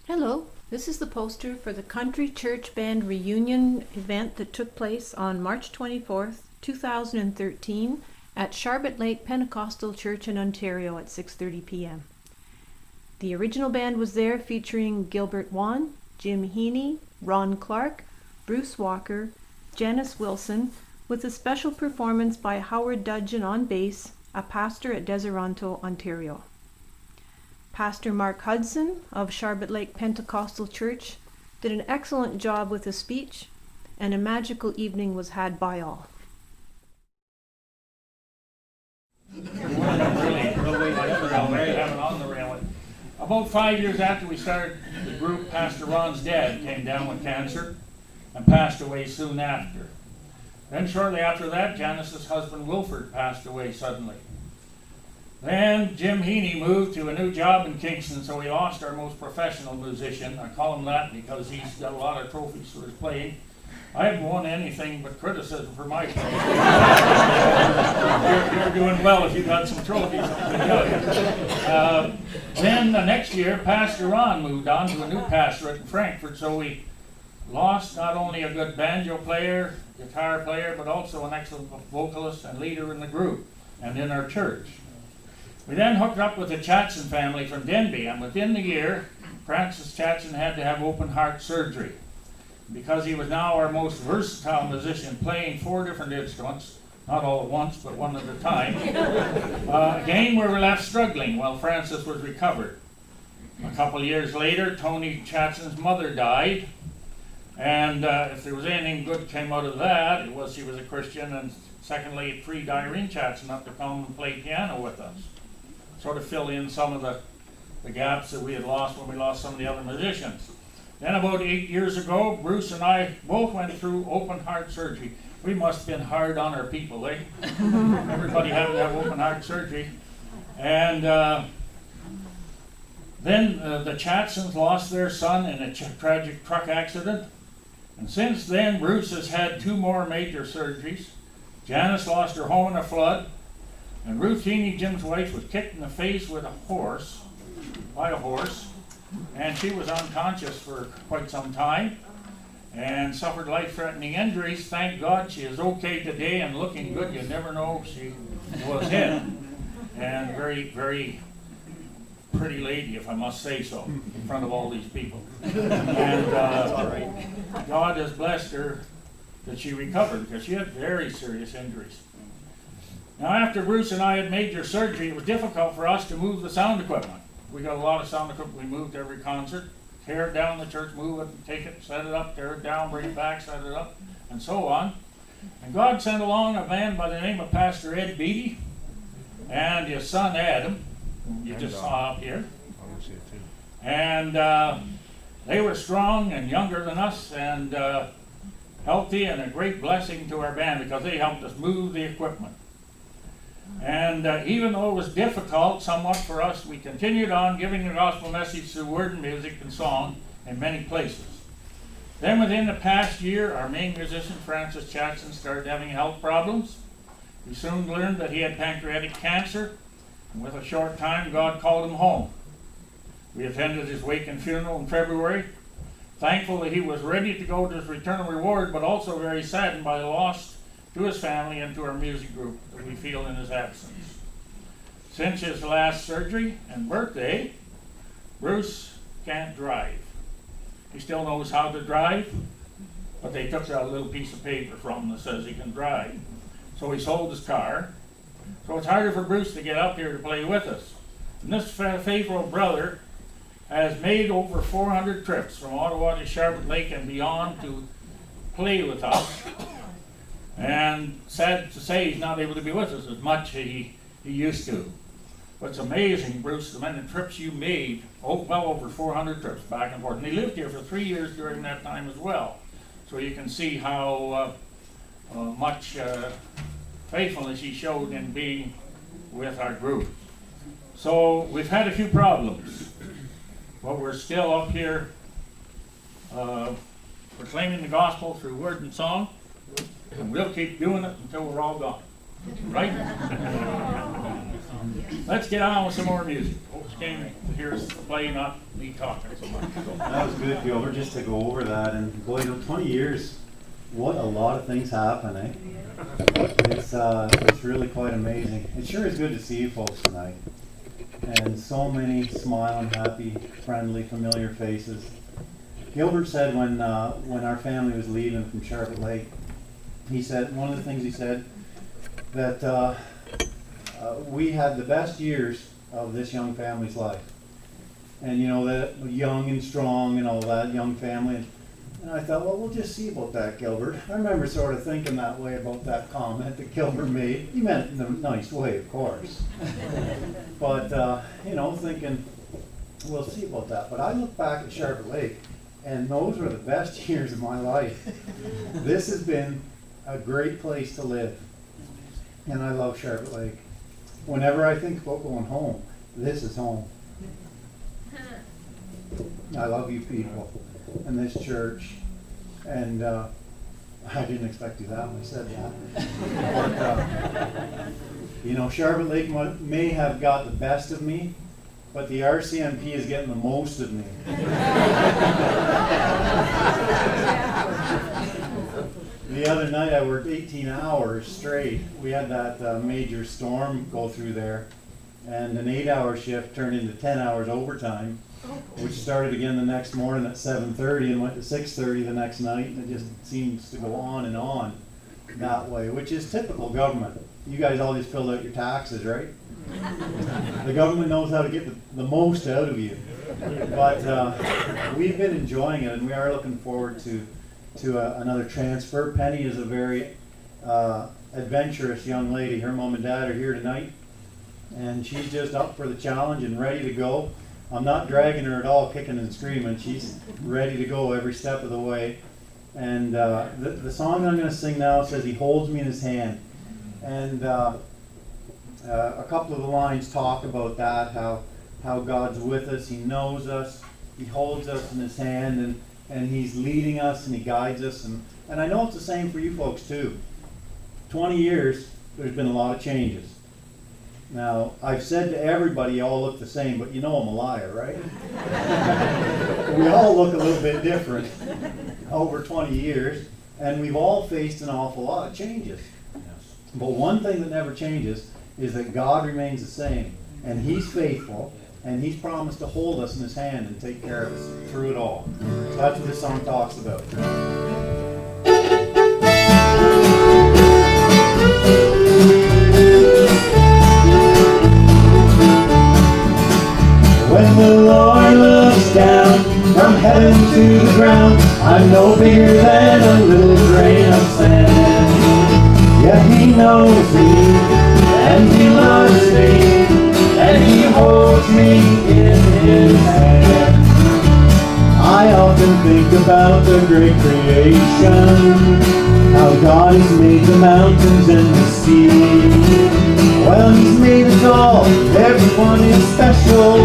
Hello, this is the poster for the Country Church Band reunion event that took place on March 24th, 2013 at Sharbot Lake Pentecostal Church in Ontario at 6:30 p.m. The original band was there featuring Gilbert Whan, Jim Heney, Ron Clark, Bruce Walker, Janice Wilson, with a special performance by Howard Dudgeon on bass, a pastor at Deseronto, Ontario. Pastor Mark Hudson of Sharbot Lake Pentecostal Church did an excellent job with the speech, and a magical evening was had by all. About 5 years after we started the group, Pastor Ron's dad came down with cancer and passed away soon after. Then shortly after that, Janice's husband Wilford passed away suddenly. Then Jim Heney moved to a new job in Kingston, so we lost our most professional musician. I call him that because he's got a lot of trophies for his playing. I haven't won anything but criticism for my playing. You're doing well if you got some trophies. Then the next year, Pastor Ron moved on to a new pastorate in Frankfurt, so we lost not only a good banjo player, guitar player, but also an excellent vocalist and leader in the group and in our church. We then hooked up with the Chatson family from Denby, and within the year, Francis Chatson had to have open heart surgery. Because he was now our most versatile musician, playing 4 different instruments, not all at once, but one at a time, again we were left struggling while Francis was recovered. A couple of years later, Tony Chatson's mother died, and if there was anything good came out of that, it was she was a Christian, and secondly, it freed Irene Chatson up to come and play piano with us. Sort of fill in some of the gaps that we had lost when we lost some of the other musicians. Then about 8 years ago, Bruce and I both went through open heart surgery. We must have been hard on our people, eh? Everybody had to have open heart surgery. And then the Chatsons lost their son in a tragic truck accident. And since then, Bruce has had 2 more major surgeries. Janice lost her home in a flood. And Ruth Heney, Jim's wife, was kicked in the face with by a horse, and she was unconscious for quite some time and suffered life-threatening injuries. Thank God she is okay today and looking good. You never know she was hit. And very, very pretty lady, if I must say so, in front of all these people. And God has blessed her that she recovered, because she had very serious injuries. Now, after Bruce and I had major surgery, it was difficult for us to move the sound equipment. We got a lot of sound equipment we moved every concert, tear it down the church, move it, take it, set it up, tear it down, bring it back, set it up, and so on. And God sent along a man by the name of Pastor Ed Beatty and his son Adam, whom you just saw up here. And they were strong and younger than us and healthy, and a great blessing to our band because they helped us move the equipment. And even though it was difficult somewhat for us, we continued on giving the gospel message through word and music and song in many places. Then within the past year, our main musician, Francis Chatson, started having health problems. We soon learned that he had pancreatic cancer, and with a short time, God called him home. We attended his wake and funeral in February, thankful that he was ready to go to his eternal reward, but also very saddened by the loss to his family and to our music group that we feel in his absence. Since his last surgery and birthday, Bruce can't drive. He still knows how to drive, but they took a little piece of paper from him that says he can drive. So he sold his car. So it's harder for Bruce to get up here to play with us. And this faithful brother has made over 400 trips from Ottawa to Sharbot Lake and beyond to play with us. And sad to say, he's not able to be with us as much as he used to. But it's amazing, Bruce, the many trips you made, well over 400 trips back and forth. And he lived here for 3 years during that time as well. So you can see how much faithfulness he showed in being with our group. So we've had a few problems, but we're still up here proclaiming the gospel through word and song. And we'll keep doing it until we're all gone. Right? Let's get on with some more music. Folks came to hear us play, not me talking so much. So. That was good, Gilbert, just to go over that. And boy, 20 years, what a lot of things happen, eh? It's really quite amazing. It sure is good to see you folks tonight. And so many smiling, happy, friendly, familiar faces. Gilbert said when our family was leaving from Sharbot Lake, he said, one of the things he said, that we had the best years of this young family's life. And you know, that young and strong and all that, young family. And I thought, well, we'll just see about that, Gilbert. I remember sort of thinking that way about that comment that Gilbert made. He meant it in a nice way, of course. But, you know, thinking, we'll see about that. But I look back at Sharbot Lake, and those were the best years of my life. This has been a great place to live. And I love Sharbot Lake. Whenever I think about going home, this is home. I love you people and this church. And I didn't expect you that when I said that. But, you know, Sharbot Lake may have got the best of me, but the RCMP is getting the most of me. The other night I worked 18 hours straight. We had that major storm go through there, and an 8-hour shift turned into 10 hours overtime, which started again the next morning at 7:30 and went to 6:30 the next night, and it just seems to go on and on that way, which is typical government. You guys all just filled out your taxes, right? The government knows how to get the most out of you. But we've been enjoying it, and we are looking forward to another transfer. Penny is a very adventurous young lady. Her mom and dad are here tonight, and she's just up for the challenge and ready to go. I'm not dragging her at all, kicking and screaming. She's ready to go every step of the way. And the song I'm going to sing now says, "He holds me in his hand." And a couple of the lines talk about that, how God's with us, He knows us, He holds us in His hand, and He's leading us and He guides us. And I know it's the same for you folks too. 20 years, there's been a lot of changes. Now, I've said to everybody, you all look the same, but you know I'm a liar, right? We all look a little bit different over 20 years, and we've all faced an awful lot of changes. But one thing that never changes is that God remains the same, and He's faithful, and He's promised to hold us in His hand and take care of us through it all. So that's what this song talks about. When the Lord looks down from heaven to the ground, I'm no bigger than a little grain of sand. Yet He knows me, and He loves me, and He holds me in His hand. I often think about the great creation, how God has made the mountains and the sea. Well, He's made us all, everyone is special.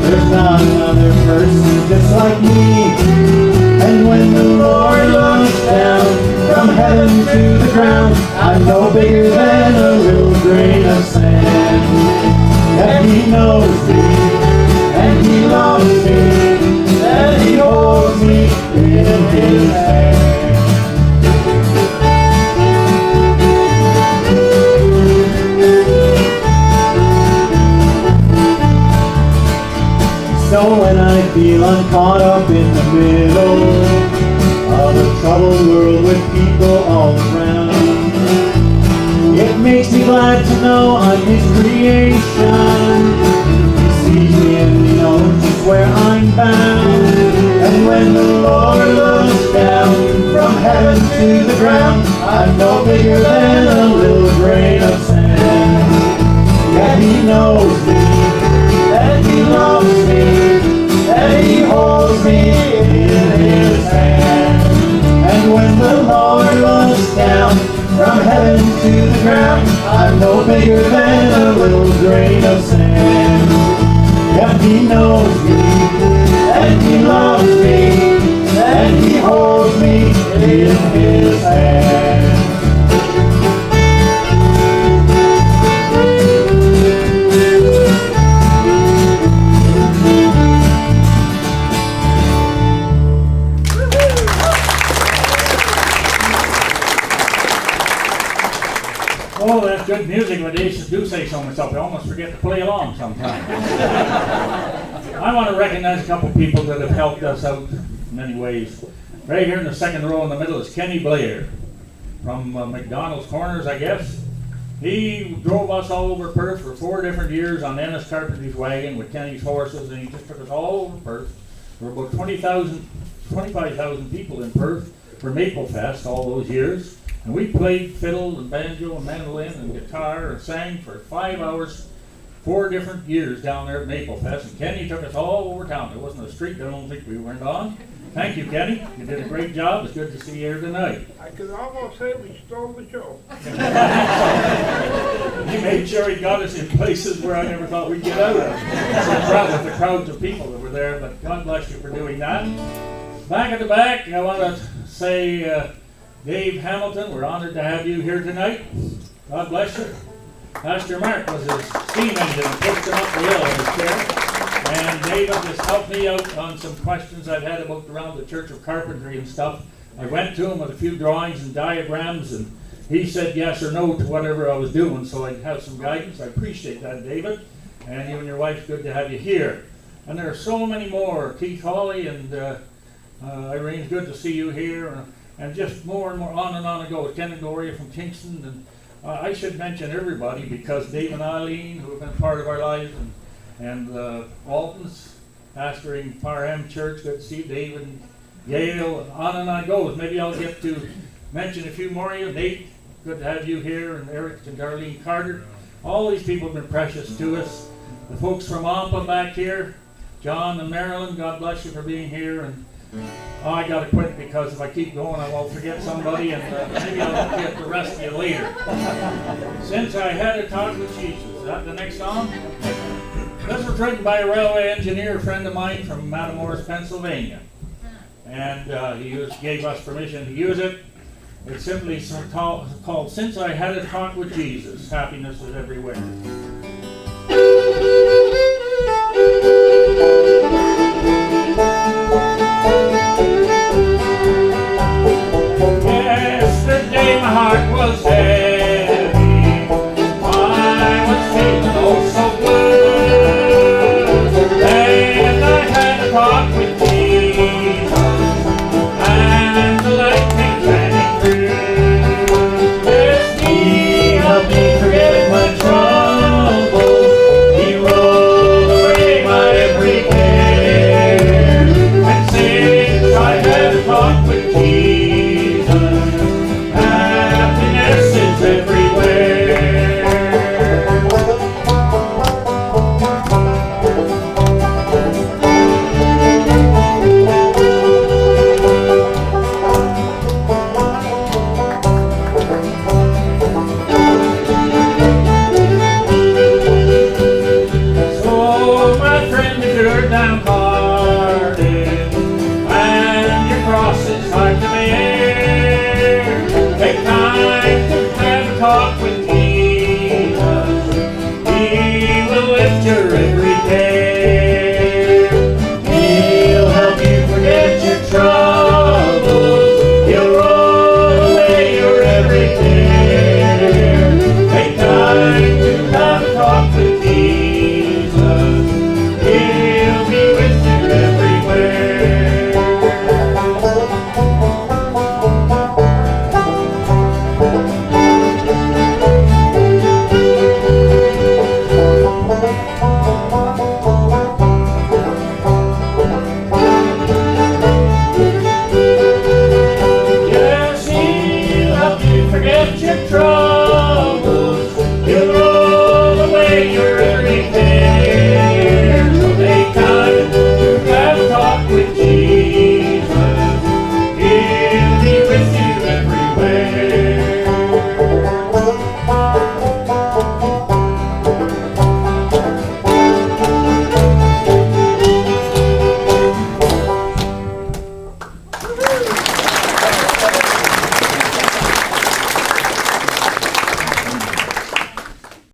There's not another person just like me. And when the Lord looks down from heaven to the ground, I'm no bigger than a little grain of sand. And He knows me, and He loves me, and He holds me in His hand. So when I feel I'm caught up in the middle of a troubled world with people all around, it makes me glad to know I'm His creation. He sees me and He knows just where I'm bound. And when the Lord looks down from heaven to the ground, I'm no bigger than a little grain of sand. Yet He knows me, and He loves me, and He holds me in His hand. And when the Lord looks down from heaven to the ground, I'm no bigger than a little grain of sand. Yet He knows me, and He loves me, and He holds me in His hand. good music, but they do say so myself. I almost forget to play along sometimes. I want to recognize a couple people that have helped us out in many ways. Right here in the second row in the middle is Kenny Blair from McDonald's Corners, I guess. He drove us all over Perth for 4 different years on Ennis Carpentry's wagon with Kenny's horses, and he just took us all over Perth. There were about 25,000 people in Perth for Maple Fest all those years. And we played fiddle and banjo and mandolin and guitar and sang for 5 hours, 4 different years down there at Maple Fest. And Kenny took us all over town. There wasn't a street I don't think we weren't on. Thank you, Kenny. You did a great job. It's good to see you here tonight. I could almost say we stole the show. He made sure he got us in places where I never thought we'd get out of. With the crowds of people that were there, but God bless you for doing that. Back at the back, I want to say, Dave Hamilton, we're honored to have you here tonight. God bless you. Pastor Mark was his steam engine and pushed him up the hill in his chair. And David just helped me out on some questions I've had about around the Church of Carpentry and stuff. I went to him with a few drawings and diagrams, and he said yes or no to whatever I was doing, so I'd have some guidance. I appreciate that, David. And you and your wife, good to have you here. And there are so many more. Keith Hawley and Irene, good to see you here. And just more and more on and on it goes. Ken and Gloria from Kingston. And I should mention everybody because Dave and Eileen, who have been part of our lives, and Walton's pastoring Parham Church. Good to see David and Gail, and on it goes. Maybe I'll get to mention a few more of you. Nate, good to have you here, and Eric and Darlene Carter. All these people have been precious to us. The folks from Ampa back here, John and Marilyn, God bless you for being here. And I got to quit because if I keep going, I won't forget somebody, and maybe I'll get the rest of you later. Since I had a talk with Jesus. Is that the next song? This was written by a railway engineer friend of mine from Matamoros, Pennsylvania. And he gave us permission to use it. It's simply called Since I Had a Talk with Jesus, Happiness is Everywhere. Yesterday my heart was heavy. I was feeling oh so good. And I had a talk with Jesus, and the light came shining through. Yes, he helped me forget my troubles. He rolled away my every care. And since I had a talk with Jesus, happiness is everywhere. So my friend, if you're down